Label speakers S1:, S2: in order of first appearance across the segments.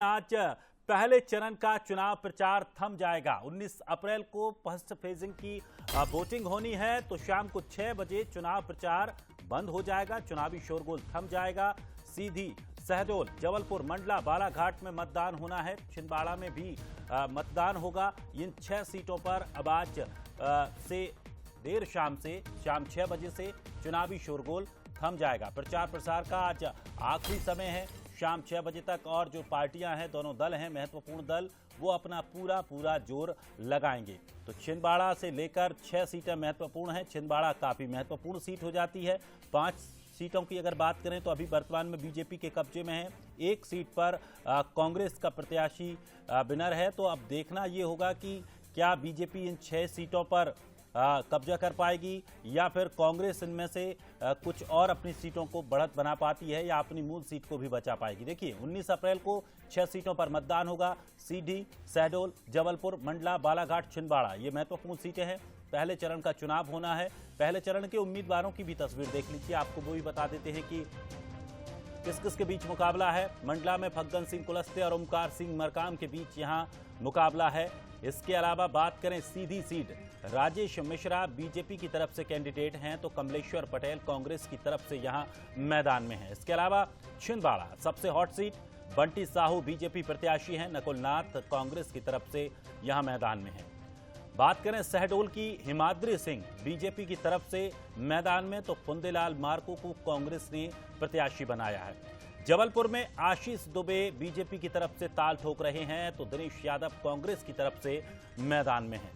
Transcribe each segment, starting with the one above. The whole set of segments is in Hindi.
S1: आज पहले चरण का चुनाव प्रचार थम जाएगा। 19 अप्रैल को फर्स्ट फेजिंग की वोटिंग होनी है, तो शाम को 6 बजे चुनाव प्रचार बंद हो जाएगा, चुनावी शोरगुल थम जाएगा। सीधी, शहडोल, जबलपुर, मंडला, बालाघाट में मतदान होना है। छिंदवाड़ा में भी मतदान होगा। इन 6 सीटों पर अब आज से देर शाम 6 बजे से चुनावी शोरगुल थम जाएगा। प्रचार प्रसार का आज आखिरी समय है, शाम 6 बजे तक। और जो पार्टियां हैं, दोनों दल हैं, महत्वपूर्ण दल, वो अपना पूरा जोर लगाएंगे। तो छिंदवाड़ा से लेकर 6 सीटें महत्वपूर्ण हैं। छिंदवाड़ा काफी महत्वपूर्ण सीट हो जाती है। 5 सीटों की अगर बात करें तो अभी वर्तमान में बीजेपी के कब्जे में है। 1 सीट पर कांग्रेस का प्रत्याशी विनर है। तो अब देखना ये होगा कि क्या बीजेपी इन 6 सीटों पर कब्जा कर पाएगी या फिर कांग्रेस इनमें से कुछ और अपनी सीटों को बढ़त बना पाती है या अपनी मूल सीट को भी बचा पाएगी। देखिए, 19 अप्रैल को 6 सीटों पर मतदान होगा। सीधी, शहडोल, जबलपुर, मंडला, बालाघाट, छिंदवाड़ा, ये महत्वपूर्ण सीटें हैं। पहले चरण का चुनाव होना है। पहले चरण के उम्मीदवारों की भी तस्वीर देख लीजिए, आपको वो भी बता देते हैं कि किस किस के बीच मुकाबला है। मंडला में फग्गन सिंह कुलस्ते और ओमकार सिंह मरकाम के बीच यहां मुकाबला है। इसके अलावा बात करें सीधी सीट, राजेश मिश्रा बीजेपी की तरफ से कैंडिडेट हैं, तो कमलेश्वर पटेल कांग्रेस की तरफ से यहां मैदान में है। इसके अलावा छिंदवाड़ा सबसे hot seat, Bunty Sahu BJP प्रत्याशी हैं, नकुल नाथ कांग्रेस की तरफ से यहां मैदान में है। बात करें शहडोल की, हिमाद्री सिंह बीजेपी की तरफ से मैदान में, तो पुंदेलाल मार्को को कांग्रेस ने प्रत्याशी बनाया है। जबलपुर में आशीष दुबे बीजेपी की तरफ से ताल ठोक रहे हैं, तो दिनेश यादव कांग्रेस की तरफ से मैदान में हैं।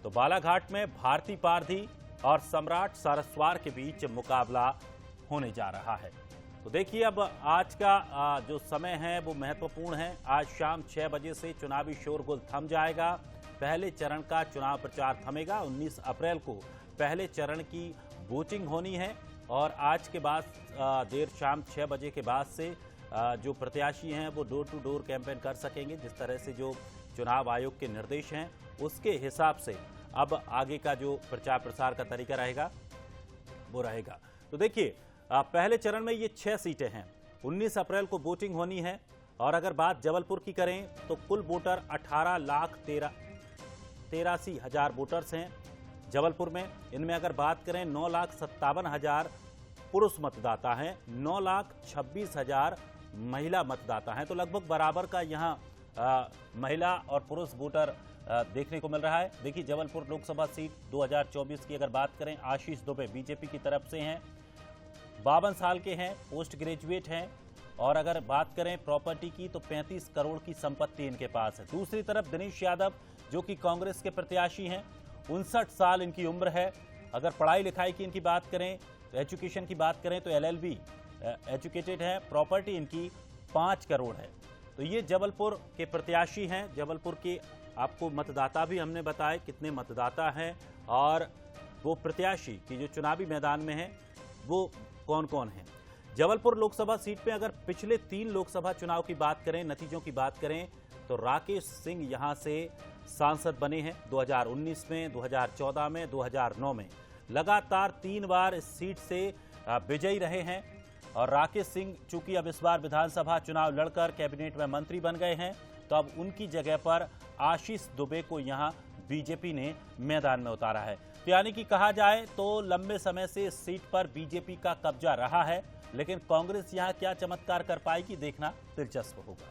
S1: तो बालाघाट में भारती पारधी और सम्राट सारस्वार के बीच मुकाबला होने जा रहा है। तो देखिए, अब आज का जो समय है वो महत्वपूर्ण है। आज शाम 6 बजे से चुनावी शोरगुल थम जाएगा। पहले चरण का चुनाव प्रचार थमेगा। 19 अप्रैल को पहले चरण की वोटिंग होनी है और आज के बाद देर शाम 6 बजे के बाद से जो प्रत्याशी हैं वो डोर टू डोर कैंपेन कर सकेंगे। जिस तरह से जो चुनाव आयोग के निर्देश हैं उसके हिसाब से अब आगे का जो प्रचार प्रसार का तरीका रहेगा वो रहेगा। तो देखिए, पहले चरण में ये 6 सीटें हैं। 19 अप्रैल को वोटिंग होनी है। और अगर बात जबलपुर की करें तो कुल वोटर 18,83,000 वोटर्स हैं जबलपुर में। इनमें अगर बात करें 9,57,000 पुरुष मतदाता हैं, 9,26,000 महिला मतदाता हैं। तो लगभग बराबर का यहाँ महिला और पुरुष वोटर देखने को मिल रहा है। देखिए, जबलपुर लोकसभा सीट 2024 की अगर बात करें, आशीष दुबे बीजेपी की तरफ से हैं, 52 साल के हैं, पोस्ट ग्रेजुएट हैं। और अगर बात करें प्रॉपर्टी की तो 35 करोड़ की संपत्ति इनके पास है। दूसरी तरफ दिनेश यादव जो कि कांग्रेस के प्रत्याशी हैं, 59 साल इनकी उम्र है। अगर पढ़ाई लिखाई की इनकी बात करें तो एजुकेशन की बात करें तो LLB एजुकेटेड है। प्रॉपर्टी इनकी 5 करोड़ है। तो ये जबलपुर के प्रत्याशी हैं। जबलपुर के आपको मतदाता भी हमने बताए कितने मतदाता हैं और वो प्रत्याशी की जो चुनावी मैदान में है वो कौन कौन है। जबलपुर लोकसभा सीट पे अगर पिछले 3 लोकसभा चुनाव की बात करें, नतीजों की बात करें, तो राकेश सिंह यहां से सांसद बने हैं 2019 में, 2014 में, 2009 में। लगातार 3 बार इस सीट से विजयी रहे हैं। और राकेश सिंह चूंकि अब इस बार विधानसभा चुनाव लड़कर कैबिनेट में मंत्री बन गए हैं, तो अब उनकी जगह पर आशीष दुबे को यहां बीजेपी ने मैदान में उतारा है। तो यानी कि कहा जाए तो लंबे समय से इस सीट पर बीजेपी का कब्जा रहा है, लेकिन कांग्रेस यहां क्या चमत्कार कर पाएगी, देखना दिलचस्प होगा।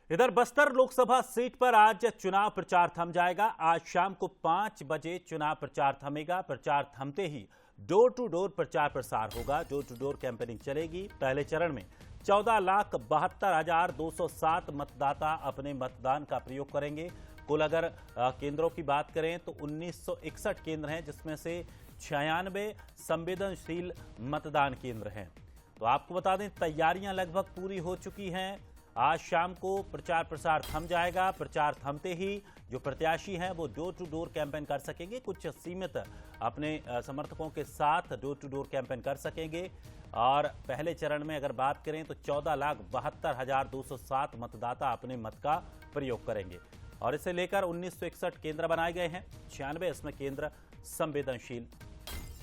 S1: इधर बस्तर लोकसभा सीट पर आज चुनाव प्रचार थम जाएगा। आज शाम को 5 बजे चुनाव प्रचार थमेगा। प्रचार थमते ही डोर टू डोर प्रचार प्रसार होगा, डोर टू डोर कैंपेनिंग चलेगी। पहले चरण में 14,72,207 मतदाता अपने मतदान का प्रयोग करेंगे। कुल अगर केंद्रों की बात करें तो 1961 केंद्र हैं, जिसमें से 96 संवेदनशील मतदान केंद्र हैं। तो आपको बता दें, तैयारियां लगभग पूरी हो चुकी हैं। आज शाम को प्रचार प्रसार थम जाएगा। प्रचार थमते ही जो प्रत्याशी हैं वो डोर टू डोर कैंपेन कर सकेंगे। कुछ सीमित अपने समर्थकों के साथ डोर टू डोर कैंपेन कर सकेंगे। और पहले चरण में अगर बात करें तो 14,72,207 मतदाता अपने मत का प्रयोग करेंगे। और इसे लेकर 1961 केंद्र बनाए गए हैं, 96 इसमें केंद्र संवेदनशील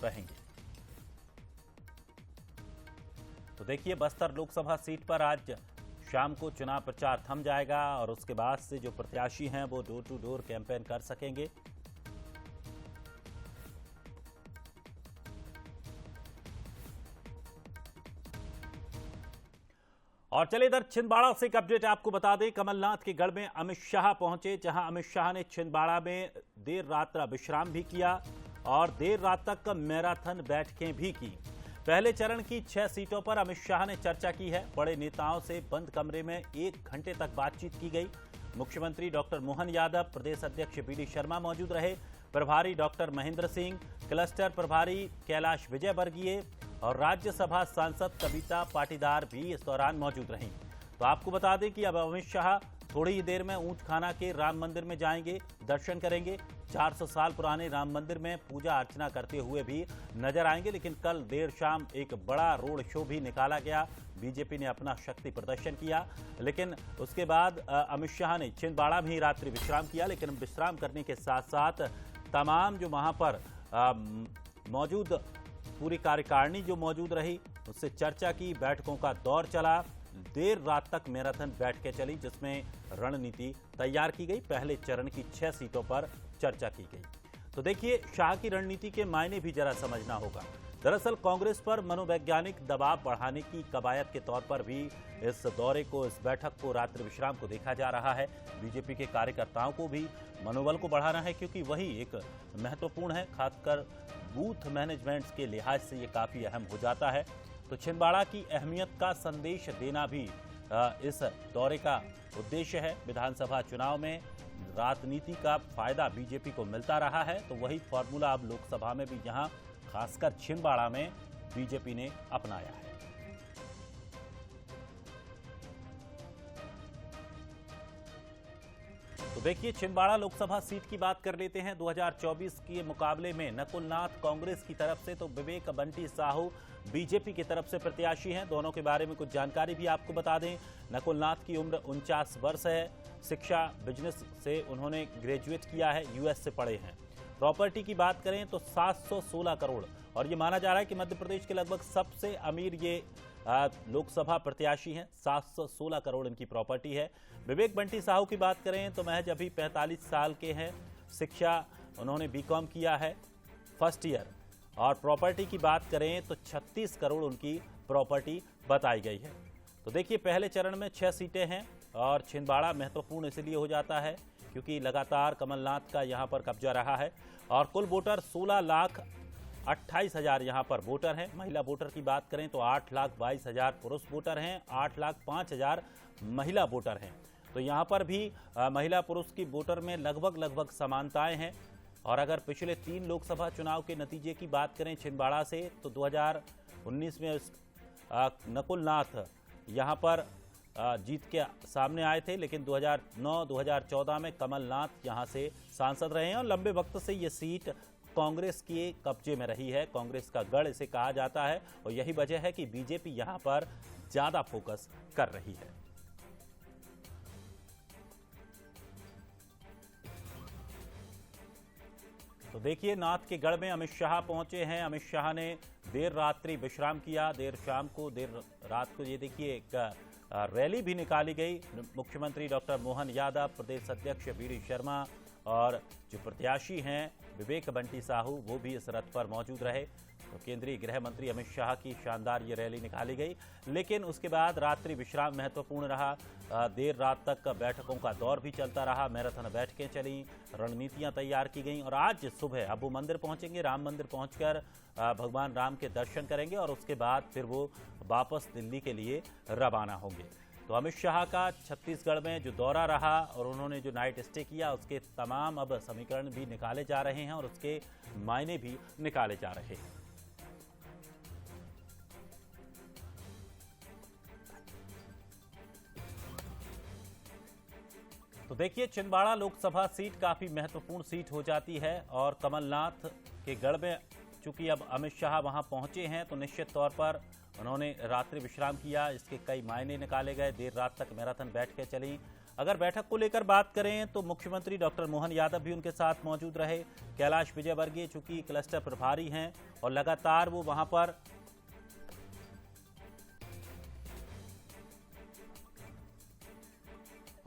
S1: रहेंगे। तो देखिए, बस्तर लोकसभा सीट पर आज शाम को चुनाव प्रचार थम जाएगा और उसके बाद से जो प्रत्याशी हैं वो डोर टू डोर कैंपेन कर सकेंगे। और चलिए इधर छिंदवाड़ा से एक अपडेट आपको बता दें। कमलनाथ के गढ़ में अमित शाह पहुंचे, जहां अमित शाह ने छिंदवाड़ा में देर रात विश्राम भी किया और देर रात तक मैराथन बैठकें भी की। पहले चरण की 6 सीटों पर अमित शाह ने चर्चा की है। बड़े नेताओं से बंद कमरे में 1 घंटे तक बातचीत की गई। मुख्यमंत्री डॉक्टर मोहन यादव, प्रदेश अध्यक्ष बीडी शर्मा मौजूद रहे, प्रभारी डॉक्टर महेंद्र सिंह, क्लस्टर प्रभारी कैलाश विजयवर्गीय और राज्यसभा सांसद कविता पाटीदार भी इस दौरान मौजूद रहीं। तो आपको बता दें कि अब अमित शाह थोड़ी ही देर में ऊंट खाना के राम मंदिर में जाएंगे, दर्शन करेंगे। 400 साल पुराने राम मंदिर में पूजा अर्चना करते हुए भी नजर आएंगे। लेकिन कल देर शाम एक बड़ा रोड शो भी निकाला गया। बीजेपी ने अपना शक्ति प्रदर्शन किया, लेकिन उसके बाद अमित शाह ने छिंदवाड़ा में ही रात्रि विश्राम किया। लेकिन विश्राम करने के साथ साथ तमाम जो वहां पर मौजूद पूरी कार्यकारिणी जो मौजूद रही उससे चर्चा की। बैठकों का दौर चला, देर रात तक मैराथन बैठकें चली, जिसमें रणनीति तैयार की गई। पहले चरण की 6 सीटों पर चर्चा की गई। तो देखिए, शाह की रणनीति के मायने भी जरा समझना होगा। दरअसल कांग्रेस पर मनोवैज्ञानिक दबाव बढ़ाने की कवायद के तौर पर भी इस दौरे को, इस बैठक को, रात्रि विश्राम को देखा जा रहा है। बीजेपी के कार्यकर्ताओं को भी मनोबल को बढ़ाना है, क्योंकि वही एक महत्वपूर्ण है। खासकर बूथ मैनेजमेंट के लिहाज से ये काफी अहम हो जाता है। तो छिंदवाड़ा की अहमियत का संदेश देना भी इस दौरे का उद्देश्य है। विधानसभा चुनाव में राजनीति का फायदा बीजेपी को मिलता रहा है, तो वही फॉर्मूला अब लोकसभा में भी यहां खासकर छिंदवाड़ा में बीजेपी ने अपनाया है। तो देखिए, छिंदवाड़ा लोकसभा सीट की बात कर लेते हैं। 2024 के मुकाबले में नकुल नाथ कांग्रेस की तरफ से तो विवेक बंटी साहू बीजेपी की तरफ से प्रत्याशी हैं। दोनों के बारे में कुछ जानकारी भी आपको बता दें। नकुल नाथ की उम्र 49 वर्ष है। शिक्षा बिजनेस से उन्होंने ग्रेजुएट किया है, यूएस से पढ़े हैं। प्रॉपर्टी की बात करें तो 716 करोड़, और ये माना जा रहा है कि मध्य प्रदेश के लगभग सबसे अमीर ये लोकसभा प्रत्याशी हैं। 716 करोड़ इनकी प्रॉपर्टी है। विवेक बंटी साहू की बात करें तो महज अभी 45 साल के हैं। शिक्षा उन्होंने बीकॉम किया है, फर्स्ट ईयर। और प्रॉपर्टी की बात करें तो 36 करोड़ उनकी प्रॉपर्टी बताई गई है। तो देखिए, पहले चरण में 6 सीटें हैं और छिंदवाड़ा महत्वपूर्ण इसलिए हो जाता है क्योंकि लगातार कमलनाथ का यहाँ पर कब्जा रहा है। और कुल वोटर 16,28,000 यहाँ पर वोटर हैं। महिला वोटर की बात करें तो 8,22,000 पुरुष वोटर हैं, 8,05,000 महिला वोटर हैं। तो यहाँ पर भी महिला पुरुष की वोटर में लगभग समानताएं हैं। और अगर पिछले 3 लोकसभा चुनाव के नतीजे की बात करें छिंदवाड़ा से, तो 2019 में नकुल नाथ यहाँ पर जीत के सामने आए थे, लेकिन 2009-2014 में कमलनाथ यहाँ से सांसद रहे हैं और लंबे वक्त से ये सीट कांग्रेस के कब्जे में रही है। कांग्रेस का गढ़ इसे कहा जाता है और यही वजह है कि बीजेपी यहाँ पर ज्यादा फोकस कर रही है। तो देखिए, नाथ के गढ़ में अमित शाह पहुंचे हैं। अमित शाह ने देर रात्रि विश्राम किया। देर रात को ये देखिए एक रैली भी निकाली गई। मुख्यमंत्री डॉक्टर मोहन यादव, प्रदेश अध्यक्ष बीडी शर्मा और जो प्रत्याशी हैं विवेक बंटी साहू, वो भी इस रथ पर मौजूद रहे। तो केंद्रीय गृह मंत्री अमित शाह की शानदार ये रैली निकाली गई। लेकिन उसके बाद रात्रि विश्राम महत्वपूर्ण रहा। देर रात तक बैठकों का दौर भी चलता रहा, मैराथन बैठकें चली, रणनीतियां तैयार की गईं और आज सुबह अब वो मंदिर पहुंचेंगे। राम मंदिर पहुंचकर भगवान राम के दर्शन करेंगे और उसके बाद फिर वो वापस दिल्ली के लिए रवाना होंगे। तो अमित शाह का छत्तीसगढ़ में जो दौरा रहा और उन्होंने जो नाइट स्टे किया, उसके तमाम अब समीकरण भी निकाले जा रहे हैं और उसके मायने भी निकाले जा रहे हैं। तो देखिए, छिंदवाड़ा लोकसभा सीट काफी महत्वपूर्ण सीट हो जाती है और कमलनाथ के गढ़ में चूंकि अब अमित शाह वहां पहुंचे हैं, तो निश्चित तौर पर उन्होंने रात्रि विश्राम किया। इसके कई मायने निकाले गए। देर रात तक मैराथन बैठकें चली। अगर बैठक को लेकर बात करें तो मुख्यमंत्री डॉक्टर मोहन यादव भी उनके साथ मौजूद रहे। कैलाश विजयवर्गीय चूंकि क्लस्टर प्रभारी हैं और लगातार वो वहां पर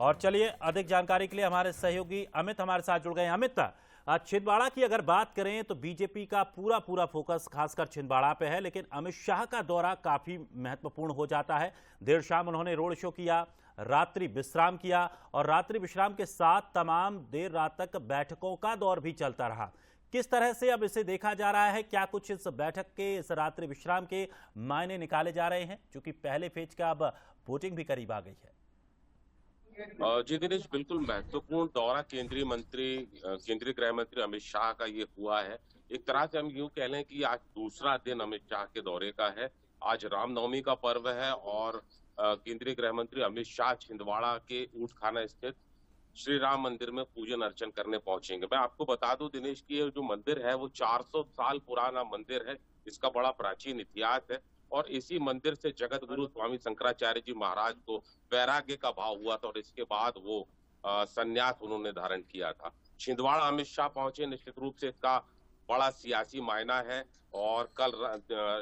S1: और चलिए अधिक जानकारी के लिए हमारे सहयोगी अमित हमारे साथ जुड़ गए हैं। अमित, छिंदवाड़ा की अगर बात करें तो बीजेपी का पूरा फोकस खासकर छिंदवाड़ा पे है, लेकिन अमित शाह का दौरा काफी महत्वपूर्ण हो जाता है। देर शाम उन्होंने रोड शो किया, रात्रि विश्राम किया और रात्रि विश्राम के साथ तमाम देर रात तक बैठकों का दौर भी चलता रहा। किस तरह से अब इसे देखा जा रहा है? क्या कुछ इस बैठक के, इस रात्रि विश्राम के मायने निकाले जा रहे हैं, क्योंकि पहले फेज का अब वोटिंग भी करीब आ गई है?
S2: जी दिनेश, बिल्कुल महत्वपूर्ण दौरा केंद्रीय गृह मंत्री अमित शाह का ये हुआ है। एक तरह से हम यूं कह लें कि आज दूसरा दिन अमित शाह के दौरे का है। आज रामनवमी का पर्व है और केंद्रीय गृह मंत्री अमित शाह छिंदवाड़ा के ऊंटखाना स्थित श्री राम मंदिर में पूजन अर्चन करने पहुंचेंगे। मैं आपको बता दूं दिनेश की ये जो मंदिर है वो 400 साल पुराना मंदिर है। इसका बड़ा प्राचीन इतिहास है और इसी मंदिर से जगत गुरु स्वामी शंकराचार्य जी महाराज को वैराग्य का भाव हुआ था और इसके बाद वो संन्यास उन्होंने धारण किया था। छिंदवाड़ा अमित शाह पहुंचे, निश्चित रूप से इसका बड़ा सियासी मायना है। और कल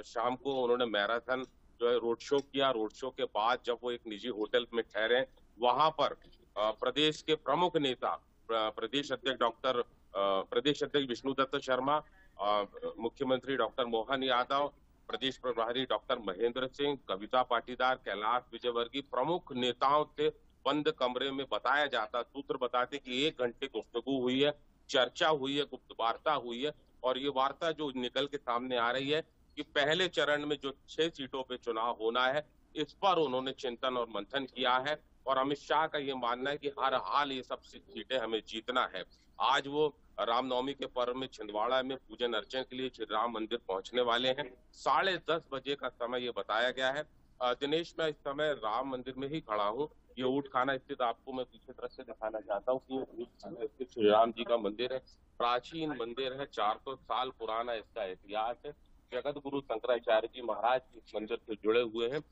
S2: शाम को उन्होंने मैराथन जो है रोड शो किया। रोड शो के बाद जब वो एक निजी होटल में ठहरे, वहां पर प्रदेश के प्रमुख नेता प्रदेश अध्यक्ष विष्णुदत्त शर्मा, मुख्यमंत्री डॉक्टर मोहन यादव, प्रदेश प्रभारी डॉक्टर महेंद्र सिंह, कविता पाटीदार, कैलाश विजयवर्गीय प्रमुख नेताओं से बंद कमरे में बताया जाता, सूत्र बताते कि 1 घंटे गुफ्तगू हुई है, चर्चा हुई है, गुप्त वार्ता हुई है। और ये वार्ता जो निकल के सामने आ रही है कि पहले चरण में जो 6 सीटों पे चुनाव होना है, इस पर उन्होंने चिंतन और मंथन किया है। और अमित शाह का ये मानना है कि हर हाल ये सब सीटें हमें जीतना है। आज वो रामनवमी के पर्व में छिंदवाड़ा में पूजन अर्चन के लिए श्री राम मंदिर पहुंचने वाले हैं। 10:30 बजे का समय ये बताया गया है। दिनेश, मैं इस समय राम मंदिर में ही खड़ा हूँ। ये ऊंटखाना स्थित, आपको मैं पीछे तरफ से दिखाना चाहता हूँ कि ऊंटखाना स्थित श्री राम जी का मंदिर है। प्राचीन मंदिर है, 400 साल पुराना इसका इतिहास है। जगत गुरु शंकराचार्य जी महाराज इस मंदिर से जुड़े हुए हैं।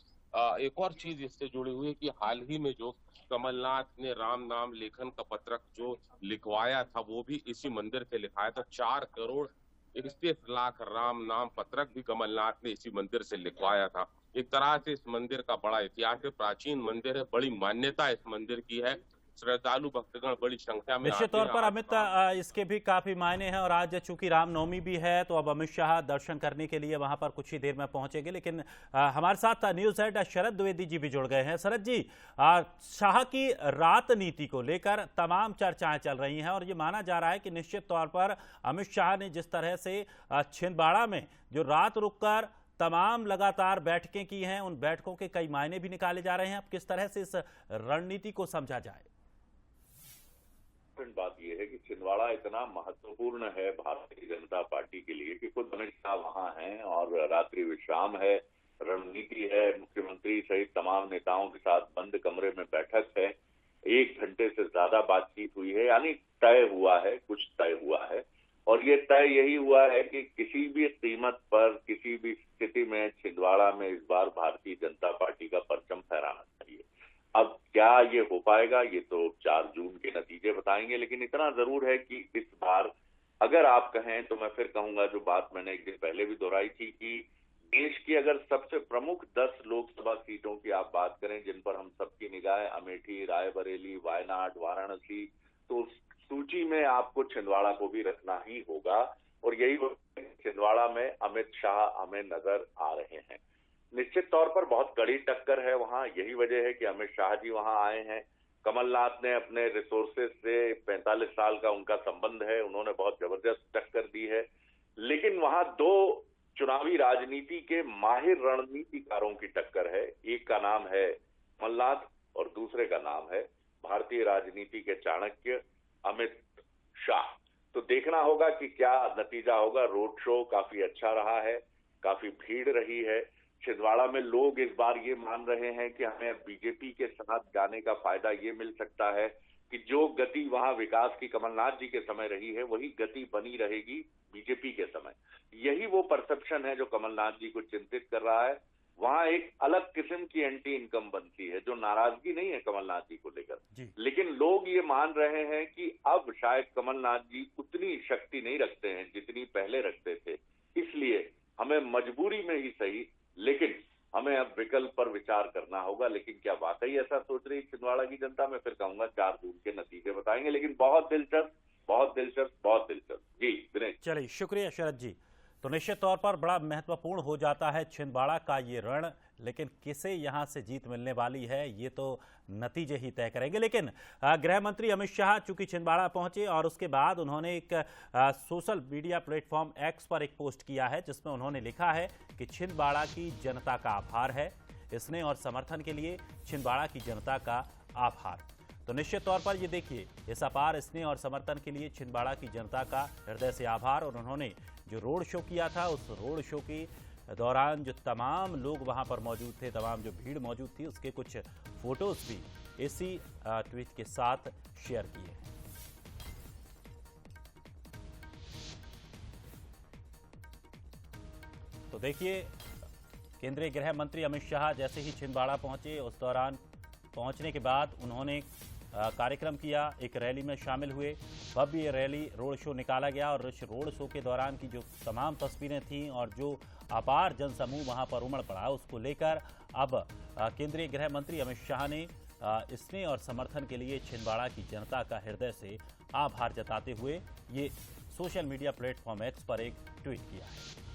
S2: एक और चीज इससे जुड़ी हुई है कि हाल ही में जो कमलनाथ ने राम नाम लेखन का पत्रक जो लिखवाया था, वो भी इसी मंदिर से लिखाया था। 4,31,00,000 राम नाम पत्रक भी कमलनाथ ने इसी मंदिर से लिखवाया था। एक तरह से इस मंदिर का बड़ा इतिहास है, प्राचीन मंदिर है, बड़ी मान्यता इस मंदिर की है। श्रद्धालु भक्तगण बड़ी संख्या में
S1: निश्चित तौर पर अमित, इसके भी काफी मायने हैं और आज चूंकि रामनवमी भी है तो अब अमित शाह दर्शन करने के लिए वहां पर कुछ ही देर में पहुंचेंगे। लेकिन हमारे साथ न्यूज हेड शरद द्विवेदी जी भी जुड़ गए हैं। शरद जी, शाह की रात नीति को लेकर तमाम चर्चाएं चल रही हैं और ये माना जा रहा है कि निश्चित तौर पर अमित शाह ने जिस तरह से छिंदवाड़ा में जो रात रुककर तमाम लगातार बैठकें की हैं, उन बैठकों के कई मायने भी निकाले जा रहे हैं। अब किस तरह से इस रणनीति को समझा जाए?
S3: बात यह है कि छिंदवाड़ा इतना महत्वपूर्ण है भारतीय जनता पार्टी के लिए कि खुद अमित शाह वहां हैं और रात्रि विश्राम है, रणनीति है, मुख्यमंत्री सहित तमाम नेताओं के साथ बंद कमरे में बैठक है, 1 घंटे से ज्यादा बातचीत हुई है, यानी तय हुआ है, कुछ तय हुआ है। और ये तय यही हुआ है कि किसी भी कीमत पर, किसी भी स्थिति में छिंदवाड़ा में इस बार भारतीय जनता पार्टी का परचम फहराना चाहिए। अब क्या ये हो पाएगा, ये तो 4 जून के नतीजे बताएंगे। लेकिन इतना जरूर है कि इस बार अगर आप कहें तो मैं फिर कहूंगा जो बात मैंने एक दिन पहले भी दोहराई थी कि देश की अगर सबसे प्रमुख 10 लोकसभा सीटों की आप बात करें जिन पर हम सबकी निगाहें अमेठी, रायबरेली, वायनाड, वाराणसी, तो सूची में आपको छिंदवाड़ा को भी रखना ही होगा। और यही छिंदवाड़ा में अमित शाह हमें नजर आ रहे हैं। निश्चित तौर पर बहुत कड़ी टक्कर है वहां, यही वजह है कि अमित शाह जी वहां आए हैं। कमलनाथ ने अपने रिसोर्सेज से 45 साल का उनका संबंध है, उन्होंने बहुत जबरदस्त टक्कर दी है। लेकिन वहां 2 चुनावी राजनीति के माहिर रणनीतिकारों की टक्कर है। एक का नाम है कमलनाथ और दूसरे का नाम है भारतीय राजनीति के चाणक्य अमित शाह। तो देखना होगा कि क्या नतीजा होगा। रोड शो काफी अच्छा रहा है, काफी भीड़ रही है। छिंदवाड़ा में लोग इस बार ये मान रहे हैं कि हमें बीजेपी के साथ जाने का फायदा ये मिल सकता है कि जो गति वहां विकास की कमलनाथ जी के समय रही है, वही गति बनी रहेगी बीजेपी के समय। यही वो परसेप्शन है जो कमलनाथ जी को चिंतित कर रहा है। वहां एक अलग किस्म की एंटी इनकम बनती है, जो नाराजगी नहीं है कमलनाथ जी को लेकर, लेकिन लोग ये मान रहे हैं कि अब शायद कमलनाथ जी उतनी शक्ति नहीं रखते हैं जितनी पहले रखते थे। इसलिए हमें मजबूरी में ही सही, लेकिन हमें अब विकल्प पर विचार करना होगा। लेकिन क्या वाकई ऐसा सोच रही छिंदवाड़ा की जनता? मैं फिर कहूंगा 4 जून के नतीजे बताएंगे। लेकिन बहुत दिलचस्प, बहुत दिलचस्प, बहुत दिलचस्प। जी दिनेश।
S1: चलिए, शुक्रिया शरद जी। तो निश्चित तौर पर बड़ा महत्वपूर्ण हो जाता है छिंदवाड़ा का ये रण, लेकिन किसे यहां से जीत मिलने वाली है ये तो नतीजे ही तय करेंगे। लेकिन गृह मंत्री अमित शाह चूंकि छिंदवाड़ा पहुंचे और उसके बाद उन्होंने एक सोशल मीडिया प्लेटफॉर्म एक्स पर एक पोस्ट किया है, जिसमें उन्होंने लिखा है कि छिंदवाड़ा की जनता का आभार है, स्नेह और समर्थन के लिए छिंदवाड़ा की जनता का आभार। तो निश्चित तौर पर ये देखिए, इस अपार स्नेह और समर्थन के लिए छिंदवाड़ा की जनता का हृदय से आभार। और उन्होंने जो रोड शो किया था, उस रोड शो के दौरान जो तमाम लोग वहां पर मौजूद थे, तमाम जो भीड़ मौजूद थी, उसके कुछ फोटोज भी इसी ट्वीट के साथ शेयर किए हैं। तो देखिए, केंद्रीय गृह मंत्री अमित शाह जैसे ही छिंदवाड़ा पहुंचे, उस दौरान पहुंचने के बाद उन्होंने कार्यक्रम किया, एक रैली में शामिल हुए। भव्य रैली रोड शो निकाला गया और इस रोड शो के दौरान की जो तमाम तस्वीरें थीं और जो अपार जनसमूह वहां पर उमड़ पड़ा, उसको लेकर अब केंद्रीय गृह मंत्री अमित शाह ने स्नेह और समर्थन के लिए छिंदवाड़ा की जनता का हृदय से आभार जताते हुए ये सोशल मीडिया प्लेटफॉर्म एक्स पर एक ट्वीट किया है।